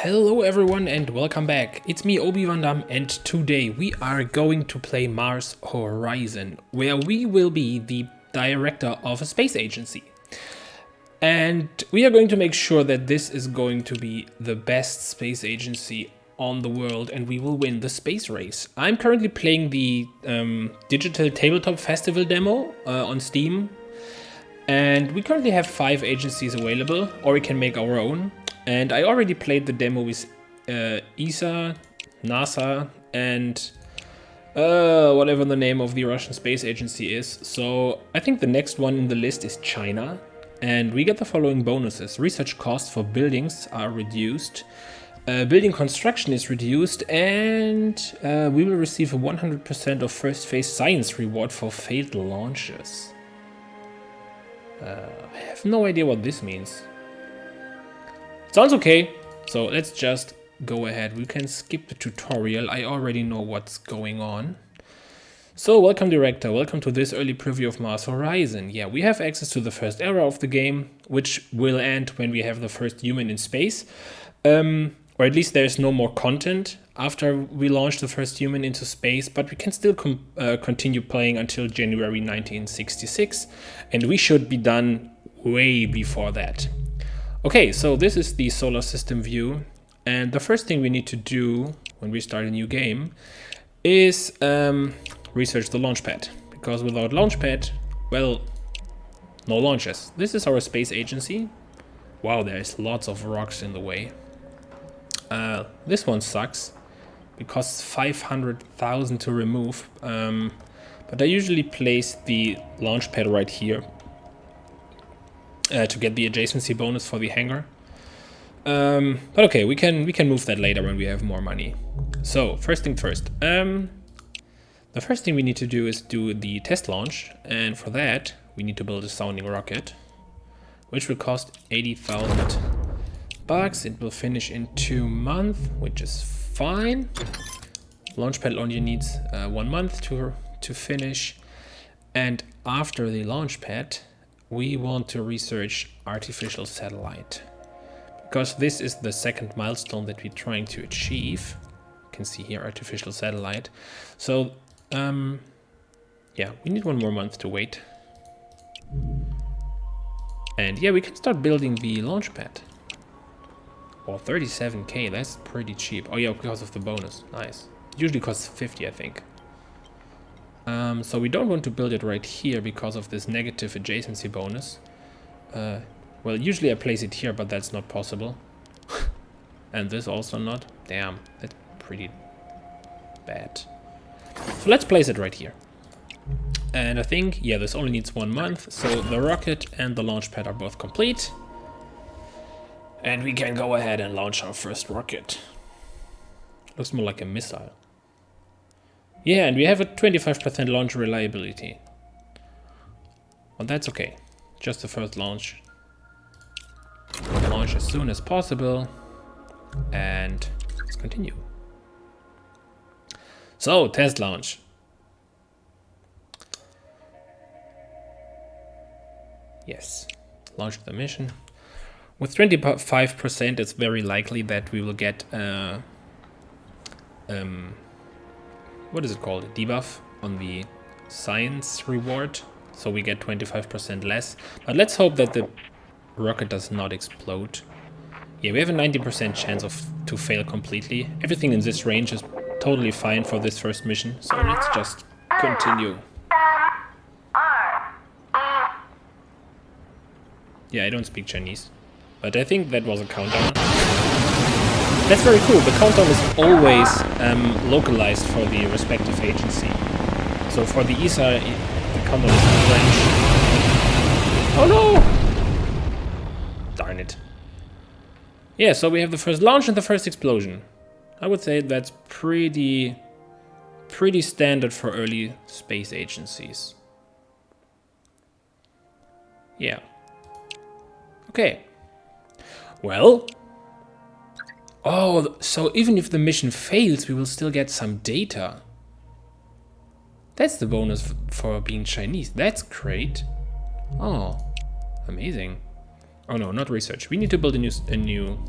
Hello everyone and welcome back. It's me, Obi Van Dam, and today we are going to play Mars Horizon, where we will be the director of a space agency. And we are going to make sure that this is going to be the best space agency on the world and we will win the space race. I'm currently playing the digital tabletop festival demo on Steam. And we currently have 5 agencies available, or we can make our own. And I already played the demo with ESA, NASA, and whatever the name of the Russian space agency is. So I think the next one in the list is China. And we get the following bonuses. Research costs for buildings are reduced. Building construction is reduced. And we will receive a 100% of first phase science reward for failed launches. I have no idea what this means. Sounds okay, so let's just go ahead. We can skip the tutorial. I already know what's going on. So welcome director, welcome to this early preview of Mars Horizon. Yeah, we have access to the first era of the game, which will end when we have the first human in space. Or at least there's no more content after we launch the first human into space, but we can still continue playing until January 1966, and we should be done way before that. Okay, so this is the solar system view, and the first thing we need to do when we start a new game is research the launch pad, because without launch pad, well, no launches. This is our space agency. Wow, there's lots of rocks in the way. This one sucks. It costs 500,000 to remove, but I usually place the launch pad right here to get the adjacency bonus for the hangar. But okay, we can move that later when we have more money. So first thing first, the first thing we need to do is do the test launch, and for that we need to build a sounding rocket, which will cost 80,000 bucks. It will finish in 2 months, which is fine. Launchpad only needs 1 month to finish, and after the launchpad we want to research artificial satellite, because this is the second milestone that we're trying to achieve. You can see here artificial satellite. So yeah, we need 1 more month to wait, and yeah, we can start building the launchpad. Well, 37k, that's pretty cheap. Oh yeah, because of the bonus. Nice. It usually costs 50, I think. So we don't want to build it right here because of this negative adjacency bonus. Well, usually I place it here, but that's not possible. And this also not. Damn, that's pretty bad. So let's place it right here. And I think, yeah, this only needs 1 month. So the rocket and the launch pad are both complete. And we can go ahead and launch our first rocket. Looks more like a missile. Yeah, and we have a 25% launch reliability. Well, that's okay. Just the first launch. Launch as soon as possible. And let's continue. So, test launch. Yes, launch the mission. With 25%, it's very likely that we will get what is it called? A debuff on the science reward. So we get 25% less. But let's hope that the rocket does not explode. Yeah, we have a 90% chance to fail completely. Everything in this range is totally fine for this first mission. So let's just continue. Yeah, I don't speak Chinese, but I think that was a countdown. That's very cool. The countdown is always localized for the respective agency. So for the ESA, the countdown is in French. Oh no! Darn it. Yeah, so we have the first launch and the first explosion. I would say that's pretty standard for early space agencies. Yeah. Okay. Well. Oh, so even if the mission fails, we will still get some data. That's the bonus for being Chinese. That's great. Oh, amazing. Oh no, not research. We need to build a new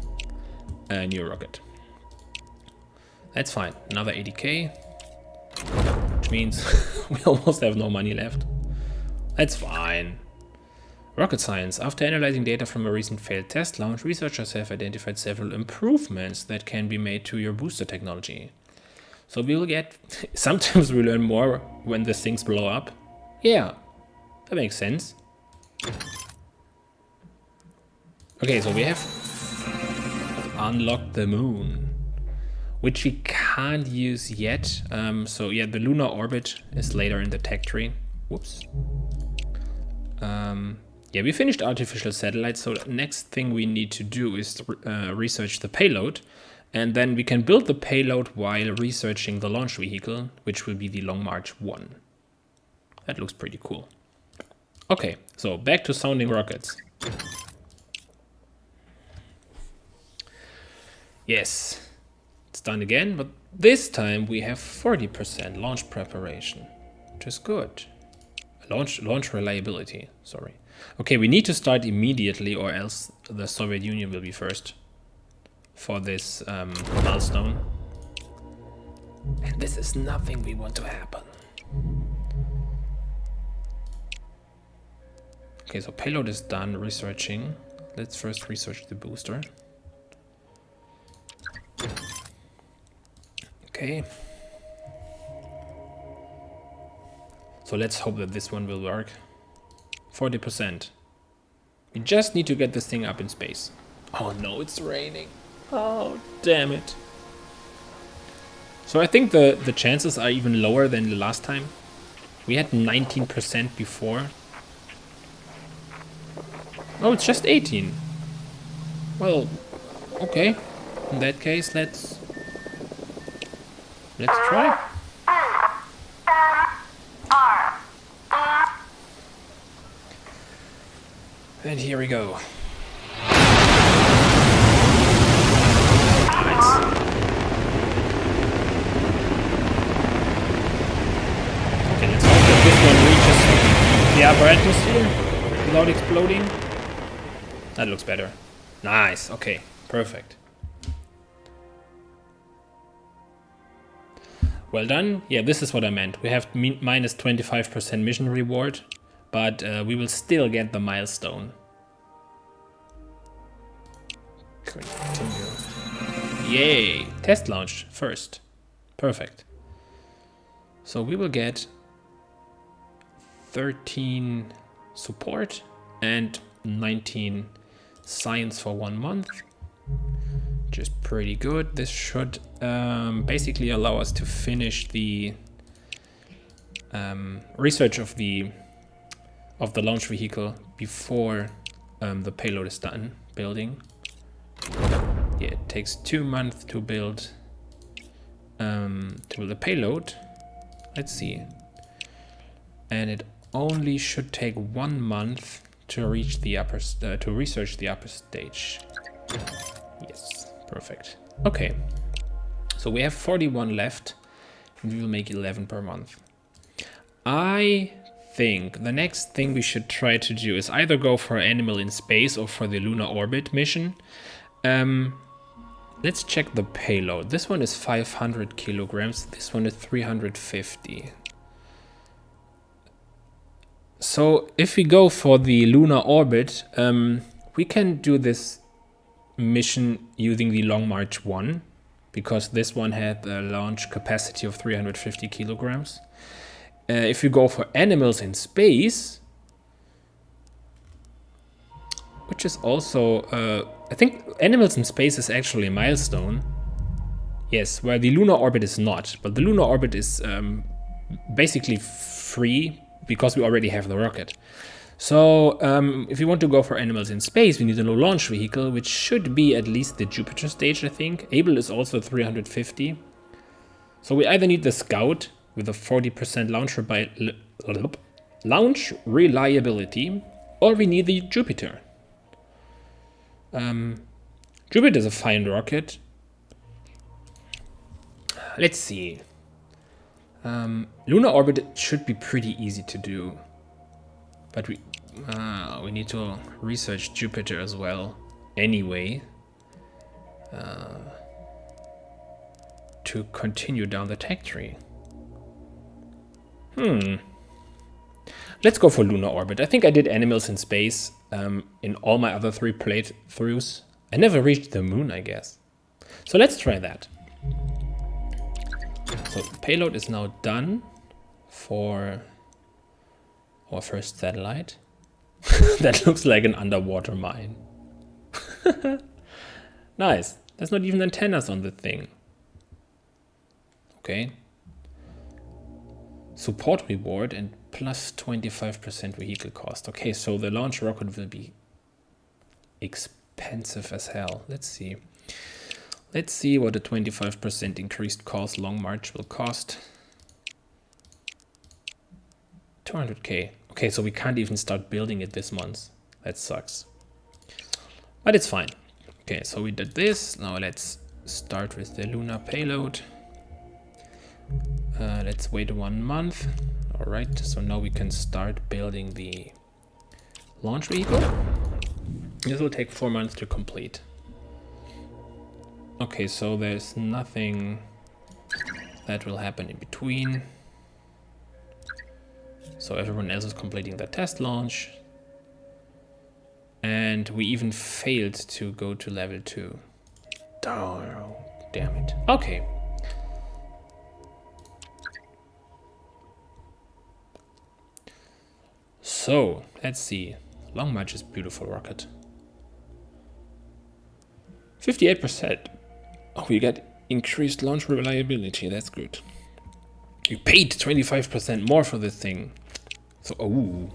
a new rocket. That's fine. Another 80k, which means we almost have no money left. That's fine. Rocket science. After analyzing data from a recent failed test launch, researchers have identified several improvements that can be made to your booster technology. So we'll get... Sometimes we learn more when the things blow up. Yeah, that makes sense. Okay, so we have unlocked the moon, which we can't use yet. So yeah, the lunar orbit is later in the tech tree. Whoops. Yeah, we finished artificial satellites, so the next thing we need to do is research the payload. And then we can build the payload while researching the launch vehicle, which will be the Long March 1. That looks pretty cool. Okay, so back to sounding rockets. Yes, it's done again, but this time we have 40% launch preparation, which is good. Launch reliability, sorry. Okay, we need to start immediately or else the Soviet Union will be first for this milestone. And this is nothing we want to happen. Okay, so payload is done researching. Let's first research the booster. Okay. So let's hope that this one will work. 40%. We just need to get this thing up in space. Oh no, it's raining. Oh, damn it. So I think the chances are even lower than the last time. We had 19% before. Oh, it's just 18. Well, okay. In that case, let's try. And here we go. Nice. Okay, let's hope that this one reaches the upper atmosphere without exploding. That looks better. Nice, okay, perfect. Well done. Yeah, this is what I meant. We have minus 25% mission reward, but we will still get the milestone. Continue. Yay! Test launch first. Perfect. So we will get 13 support and 19 science for 1 month. Which is pretty good. This should basically allow us to finish the research of the launch vehicle before the payload is done building. Yeah, it takes 2 months to build the payload. Let's see. And it only should take 1 month to reach the upper to research the upper stage. Yes, perfect. Okay, so we have 41 left, and we will make 11 per month. I think the next thing we should try to do is either go for Animal in Space or for the Lunar Orbit mission. Let's check the payload. This one is 500 kilograms. This one is 350. So if we go for the Lunar Orbit, we can do this mission using the Long March 1, because this one had a launch capacity of 350 kilograms. If you go for Animals in Space, which is also, I think Animals in Space is actually a milestone. Yes, where the Lunar Orbit is not, but the Lunar Orbit is basically free because we already have the rocket. So if you want to go for Animals in Space, we need a new launch vehicle, which should be at least the Jupiter stage, I think. Able is also 350. So we either need the Scout with a 40% launch reliability, or we need the Jupiter. Jupiter is a fine rocket. Let's see. Lunar Orbit should be pretty easy to do. But we need to research Jupiter as well. Anyway, to continue down the tech tree. Let's go for lunar orbit. I think I did animals in space in all my other 3 playthroughs. I never reached the moon, I guess. So let's try that. So payload is now done for our first satellite. That looks like an underwater mine. Nice. There's not even antennas on the thing. Okay. Support reward and plus 25% vehicle cost. Okay, so the launch rocket will be expensive as hell. Let's see. Let's see what a 25% increased cost long march will cost. 200k. Okay, so we can't even start building it this month. That sucks. But it's fine. Okay, so we did this. Now let's start with the lunar payload. Let's wait 1 month. All right, so now we can start building the launch vehicle. This will take 4 months to complete. Okay, so there's nothing that will happen in between. So everyone else is completing their test launch. And we even failed to go to level 2. Oh, damn it. Okay. So, let's see. Long March is beautiful rocket. 58%. Oh, we got increased launch reliability. That's good. You paid 25% more for this thing. So, oh.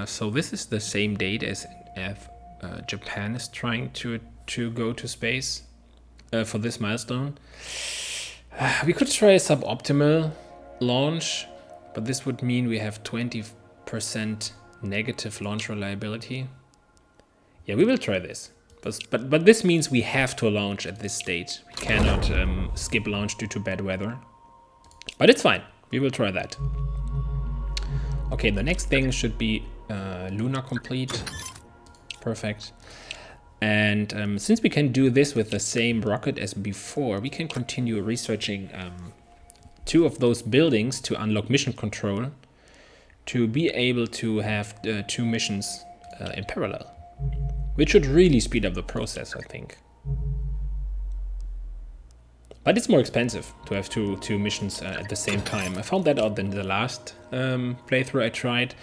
So this is the same date as Japan is trying to go to space for this milestone. We could try a suboptimal launch, but this would mean we have 20% negative launch reliability. Yeah, we will try this. But this means we have to launch at this stage. We cannot skip launch due to bad weather. But it's fine. We will try that. Okay, the next thing should be lunar complete. Perfect. And since we can do this with the same rocket as before, we can continue researching 2 of those buildings to unlock mission control to be able to have 2 missions in parallel, which should really speed up the process, I think. But it's more expensive to have two missions at the same time. I found that out in the last playthrough I tried,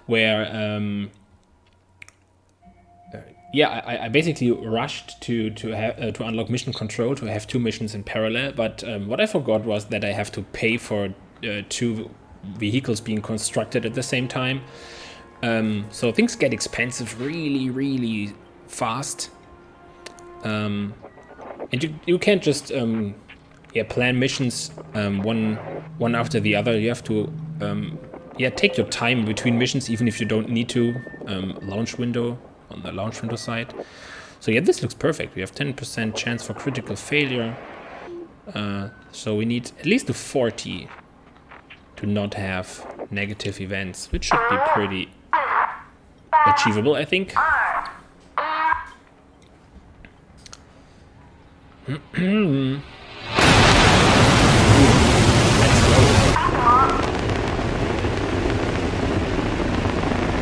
where I basically rushed to unlock mission control to have 2 missions in parallel. But what I forgot was that I have to pay for 2 vehicles being constructed at the same time. So things get expensive really fast. And you can't just plan missions one after the other. You have to take your time between missions, even if you don't need to. Launch window on the launch window side. So yeah, this looks perfect. We have 10% chance for critical failure. So we need at least a 40 to not have negative events, which should be pretty achievable, I think.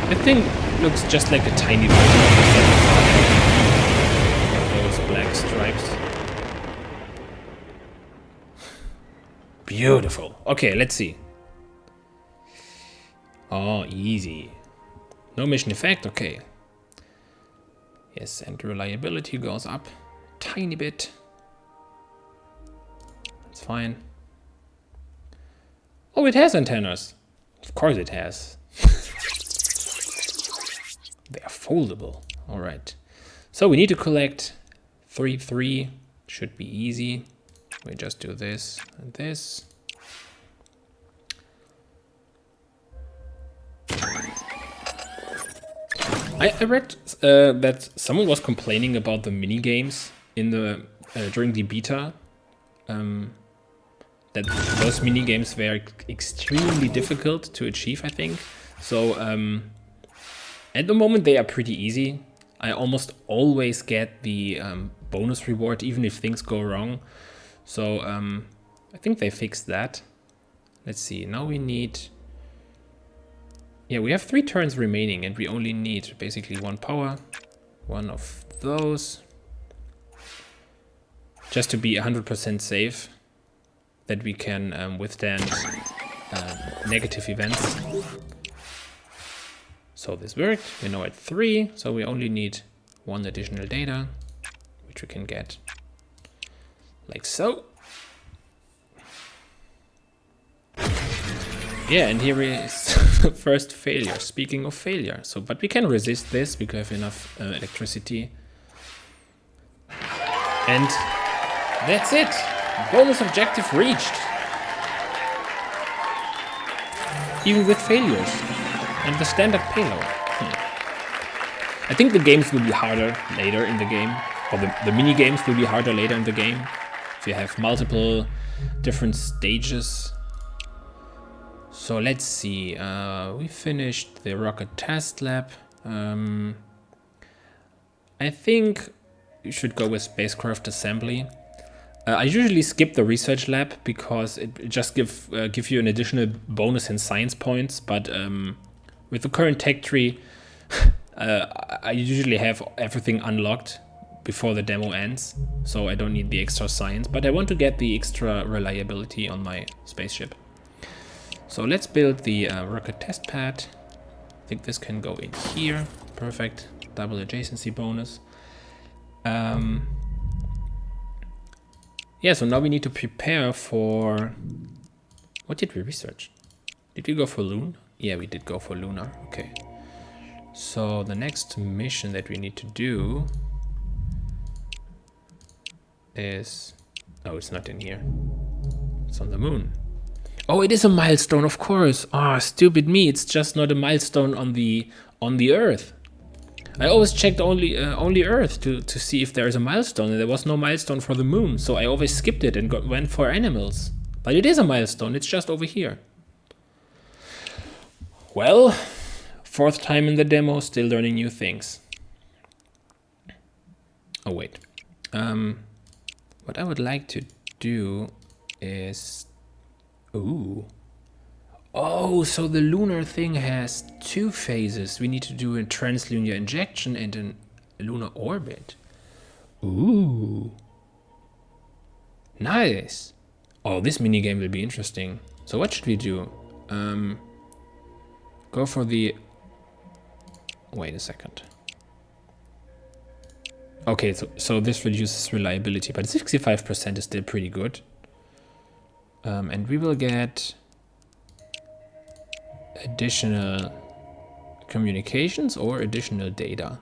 The thing looks just like a tiny version of those black stripes. Beautiful. Okay, let's see. Oh, easy. No mission effect, okay. Yes, and reliability goes up tiny bit. It's fine. Oh, it has antennas. Of course it has. They are foldable. All right. So we need to collect 3. Should be easy. We just do this and this. I read that someone was complaining about the mini games in the during the beta. That those mini games were extremely difficult to achieve, I think. So at the moment they are pretty easy. I almost always get the bonus reward even if things go wrong. So I think they fixed that. Let's see, now we need... Yeah, we have 3 turns remaining and we only need basically 1 power, 1 of those. Just to be 100% safe that we can withstand negative events. So this worked, we're now at 3, so we only need 1 additional data, which we can get like so. Yeah, and here is the first failure, speaking of failure. So, but we can resist this, we have enough electricity. And that's it, bonus objective reached. Even with failures. And the standard payload. I think the games will be harder later in the game. Or the mini games will be harder later in the game. If you have multiple different stages. So let's see. We finished the rocket test lab. I think you should go with spacecraft assembly. I usually skip the research lab because it just give you an additional bonus in science points, but with the current tech tree, I usually have everything unlocked before the demo ends, so I don't need the extra science, but I want to get the extra reliability on my spaceship. So let's build the rocket test pad. I think this can go in here. Perfect. Double adjacency bonus. Yeah, so now we need to prepare for... What did we research? Did we go for Loon? Yeah, we did go for Lunar. Okay. So the next mission that we need to do is... Oh, it's not in here. It's on the moon. Oh, it is a milestone, of course. Ah, stupid me. It's just not a milestone on the Earth. I always checked only Earth to see if there is a milestone, and there was no milestone for the moon. So I always skipped it and went for animals. But it is a milestone. It's just over here. Well, 4th time in the demo, still learning new things. Oh wait. What I would like to do is... Ooh. Oh, so the lunar thing has 2 phases. We need to do a translunar injection and a lunar orbit. Ooh. Nice. Oh, this minigame will be interesting. So what should we do? Go for the... Wait a second. Okay, so this reduces reliability, but 65% is still pretty good. And we will get additional communications or additional data.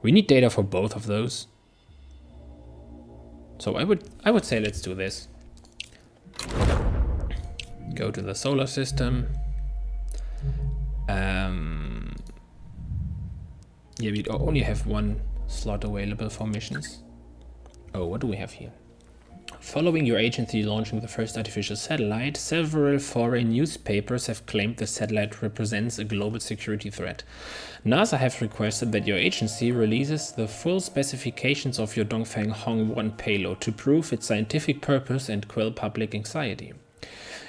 We need data for both of those. So I would say let's do this. Go to the solar system. Yeah, we only have 1 slot available for missions. Oh, what do we have here? Following your agency launching the first artificial satellite, several foreign newspapers have claimed the satellite represents a global security threat. NASA have requested that your agency releases the full specifications of your Dongfeng Hong-1 payload to prove its scientific purpose and quell public anxiety.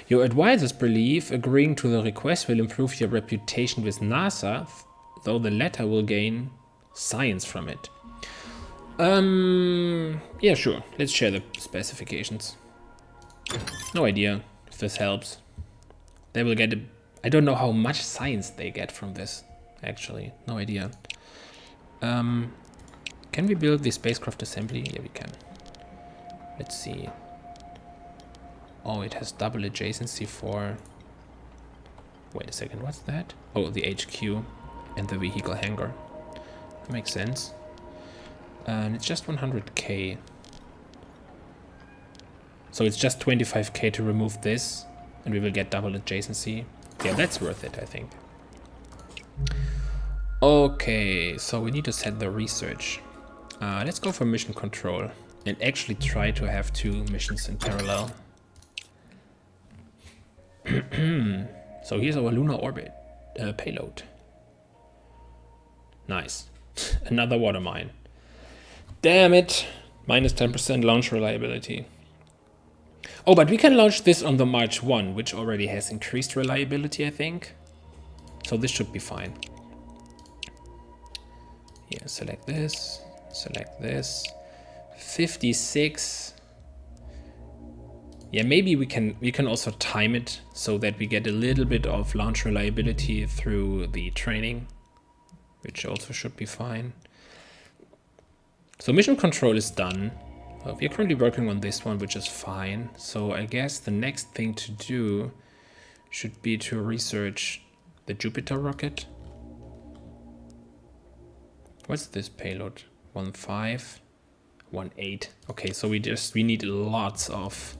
Your advisors believe agreeing to the request will improve your reputation with NASA, though the latter will gain science from it. Yeah, sure. Let's share the specifications. No idea if this helps. They will get I don't know how much science they get from this, actually. No idea. Can we build the spacecraft assembly? Yeah, we can. Let's see. Oh, it has double adjacency for... Wait a second, what's that? Oh, the HQ and the vehicle hangar. That makes sense. And it's just 100k. So it's just 25k to remove this, and we will get double adjacency. Yeah, that's worth it, I think. Okay, so we need to set the research. Let's go for mission control and actually try to have 2 missions in parallel. So here's our lunar orbit payload. Nice. Another water mine. Damn it. Minus 10% launch reliability. Oh, but we can launch this on the March 1, which already has increased reliability, I think. So this should be fine. Yeah, select this. Select this. 56. Yeah, maybe we can also time it so that we get a little bit of launch reliability through the training, which also should be fine. So mission control is done. We are currently working on this one, which is fine. So I guess the next thing to do should be to research the Jupiter rocket. What's this payload? 1.5, 1.8. Okay, so we need lots of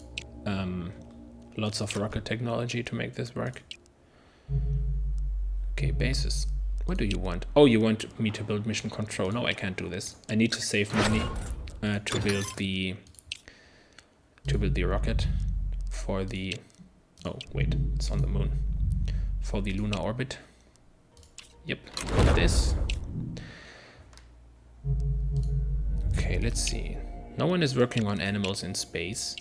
rocket technology to make this work. Okay, bases. What do you want? Oh, you want me to build mission control? No, I can't do this. I need to save money to build the rocket for the. Oh wait, it's on the moon. For the lunar orbit. Yep, this. Okay, let's see. No one is working on animals in space.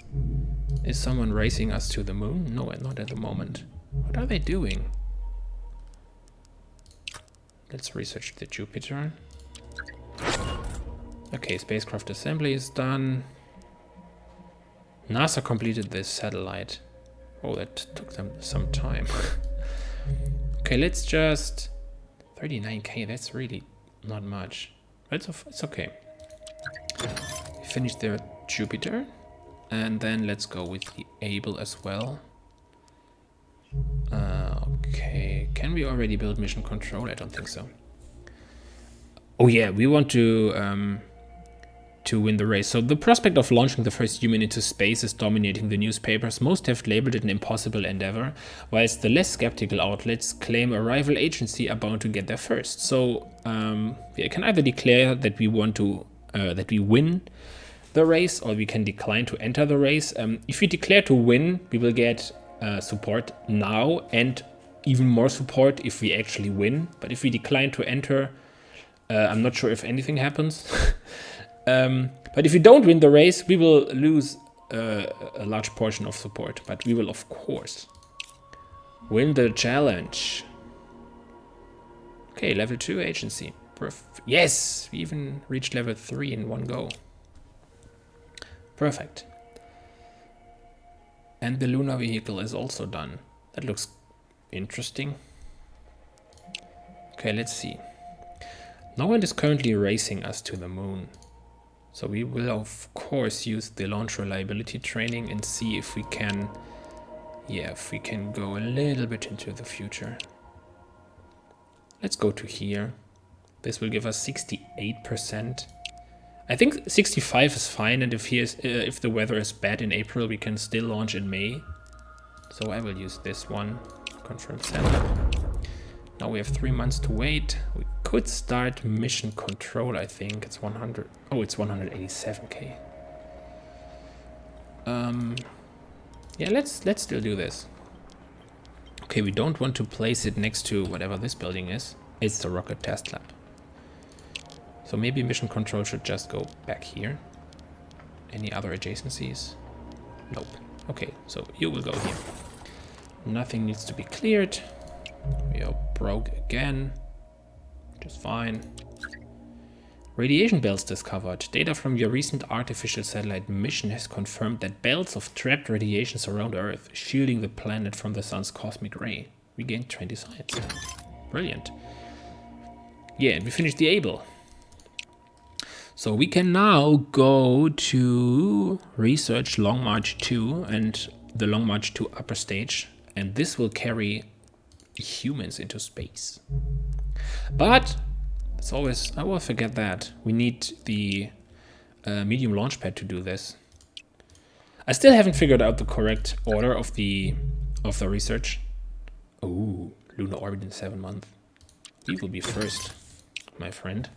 Is someone racing us to the moon? No, not at the moment. What are they doing? Let's research the Jupiter. Okay, spacecraft assembly is done. NASA completed this satellite. Oh, that took them some time. Okay, let's just... 39k, that's really not much. But it's okay. We finished the Jupiter. And then let's go with the Able as well. Okay, can we already build mission control? I don't think so. Oh yeah, we want to win the race. So the prospect of launching the first human into space is dominating the newspapers. Most have labeled it an impossible endeavor, whilst the less skeptical outlets claim a rival agency are bound to get there first. So we can either declare that we want to that we win the race, or we can decline to enter the race. If we declare to win, we will get support now and even more support if we actually win. But if we decline to enter, I'm not sure if anything happens. But if we don't win the race, we will lose a large portion of support. But we will, of course, win the challenge. Okay, level 2 agency. Yes, we even reached level 3 in one go. Perfect. And the lunar vehicle is also done. That looks interesting. Okay, let's see. No one is currently racing us to the moon. So we will of course use the launch reliability training and see if we can, if we can go a little bit into the future. Let's go to here. This will give us 68%. I think 65 is fine, and if the weather is bad in April, we can still launch in May. So I will use this one. Confirm setup. Now we have 3 months to wait. We could start mission control, I think. It's 100. Oh, it's 187k. Yeah, let's still do this. Okay, we don't want to place it next to whatever this building is. It's the rocket test lab. So maybe mission control should just go back here. Any other adjacencies? Nope. Okay, so you will go here. Nothing needs to be cleared. We are broke again, which is fine. Radiation belts discovered. Data from your recent artificial satellite mission has confirmed that belts of trapped radiation surround Earth, shielding the planet from the sun's cosmic ray. We gained 20 science. Brilliant. Yeah, and we finished the Able. So we can now go to research Long March 2 and the Long March 2 upper stage, and this will carry humans into space. But it's always, I always forget that we need the medium launch pad to do this. I still haven't figured out the correct order of the research. Oh, lunar orbit in 7 months. You will be first, my friend.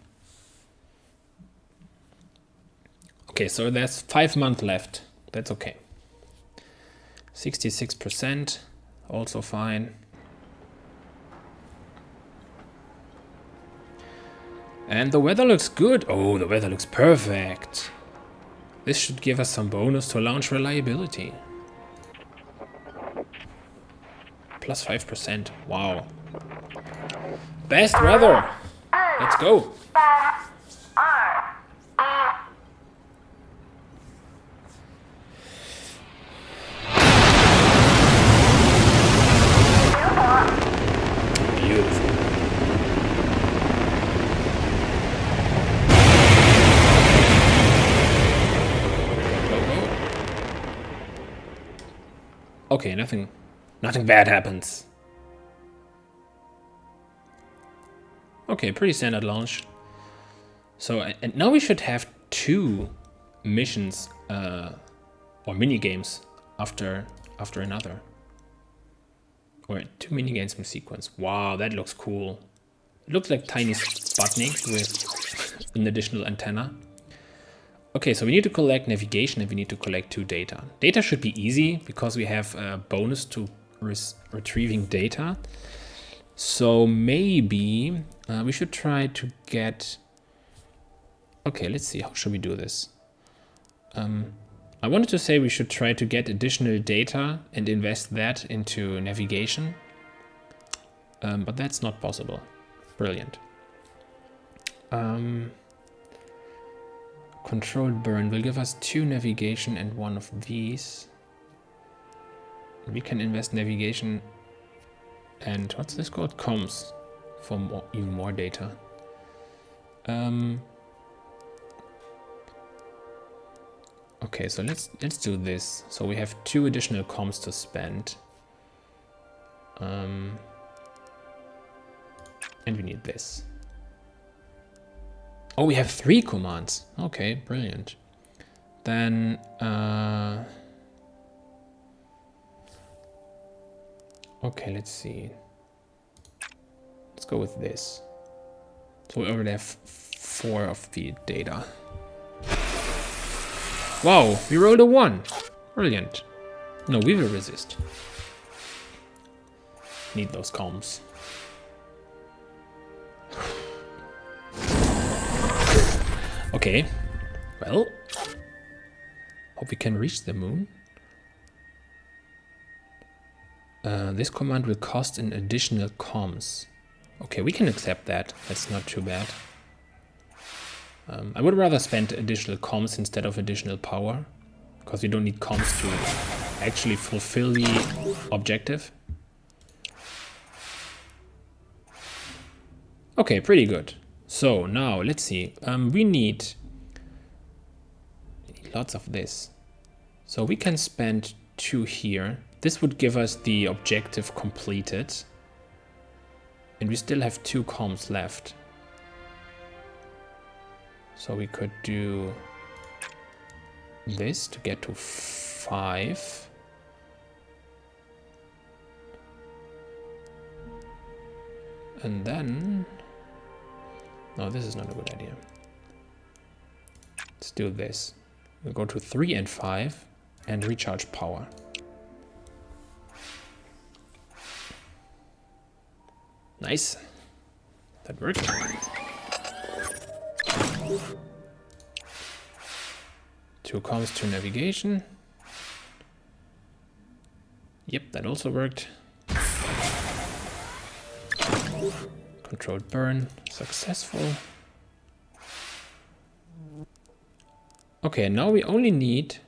Okay, so there's 5 months left. That's okay. 66%, also fine. And the weather looks good. Oh, the weather looks perfect. This should give us some bonus to launch reliability. Plus 5%. Wow. Best weather. Let's go. Beautiful. Okay, nothing bad happens. Okay, pretty standard launch. So, and now we should have 2 missions or mini games after another, or 2 mini games in sequence. Wow, that looks cool. It looks like tiny Sputnik with an additional antenna. Okay, so we need to collect navigation and we need to collect 2 data. Data should be easy because we have a bonus to retrieving data. So maybe we should try to get... Okay, let's see, how should we do this? I wanted to say we should try to get additional data and invest that into navigation. But that's not possible. Brilliant. Controlled burn will give us 2 navigation and 1 of these. We can invest navigation and what's this called? Comms for even more data. Okay, so let's do this. So we have 2 additional comms to spend. And we need this. Oh, we have 3 commands. Okay, brilliant. Then okay, let's see. Let's go with this. So we already have 4 of the data. Wow, we rolled a 1. Brilliant. No, we will resist. Need those comms. Okay, well, hope we can reach the moon. This command will cost an additional comms. Okay, we can accept that. That's not too bad. I would rather spend additional comms instead of additional power, because we don't need comms to actually fulfill the objective. Okay, pretty good. So now let's see. We need lots of this. So we can spend 2 here. This would give us the objective completed. And we still have 2 comms left. So we could do this to get to 5. And then... No, this is not a good idea. Let's do this. We'll go to 3 and 5 and recharge power. Nice. That worked. Two comms to navigation. Yep, that also worked. Controlled burn, successful. Okay, now we only need,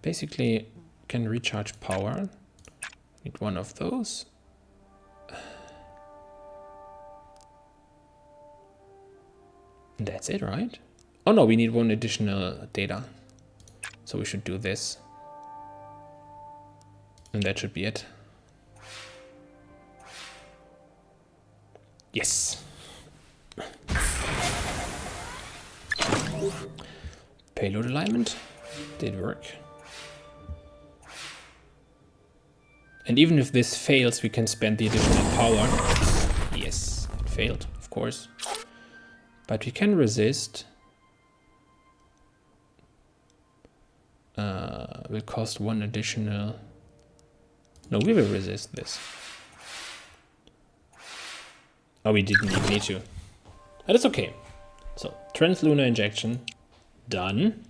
basically can recharge power. Need 1 of those. That's it, right? Oh no, we need 1 additional data. So we should do this. And that should be it. Yes. Payload alignment did work. And even if this fails, we can spend the additional power. Yes, it failed, of course. But we can resist. Will cost 1 additional. No, we will resist this. Oh, we didn't need me to. That is okay. So, translunar injection, done.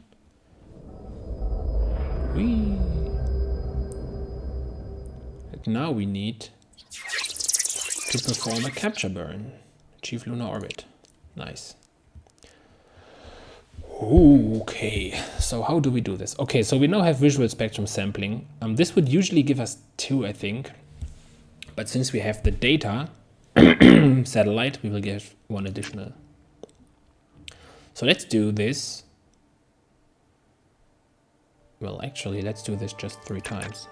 Whee. And now we need to perform a capture burn. Achieve lunar orbit. Nice. Okay, so how do we do this? Okay, so we now have visual spectrum sampling. This would usually give us 2, I think. But since we have the data satellite, we will get 1 additional. So let's do this. Well, actually, let's do this just 3 times.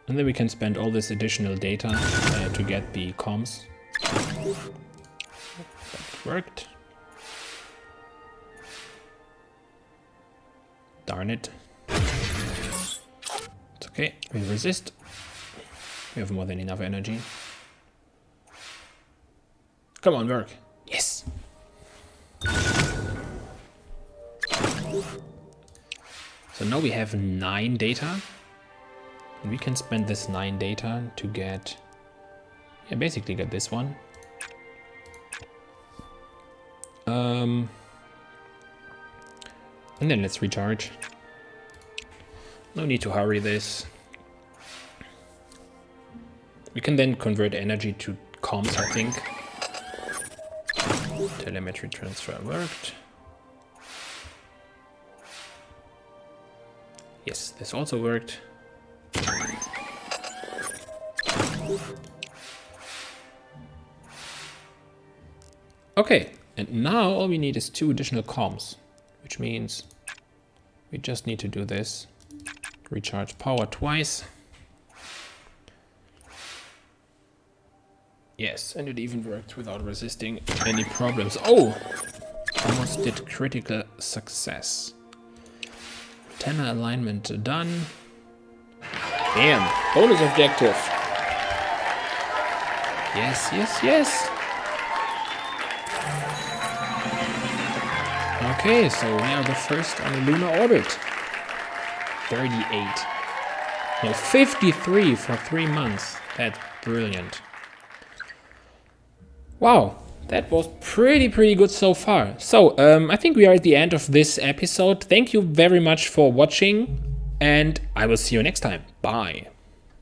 And then we can spend all this additional data to get the comms. That worked. Darn it. It's okay, we resist. We have more than enough energy. Come on, work. Yes. So now we have 9 data. And we can spend this 9 data to get, yeah, basically get this one. And then let's recharge. No need to hurry this. We can then convert energy to comms, I think. Telemetry transfer worked. Yes, this also worked. Okay, and now all we need is 2 additional comms, which means we just need to do this. Recharge power twice. Yes, and it even worked without resisting any problems. Oh! Almost did critical success. Antenna alignment done. Damn, bonus objective. Yes, yes, yes. Okay, so we are the first on a lunar orbit. 38. No, 53 for 3 months. That's brilliant. Wow, that was pretty good so far. So, I think we are at the end of this episode. Thank you very much for watching, and I will see you next time. Bye.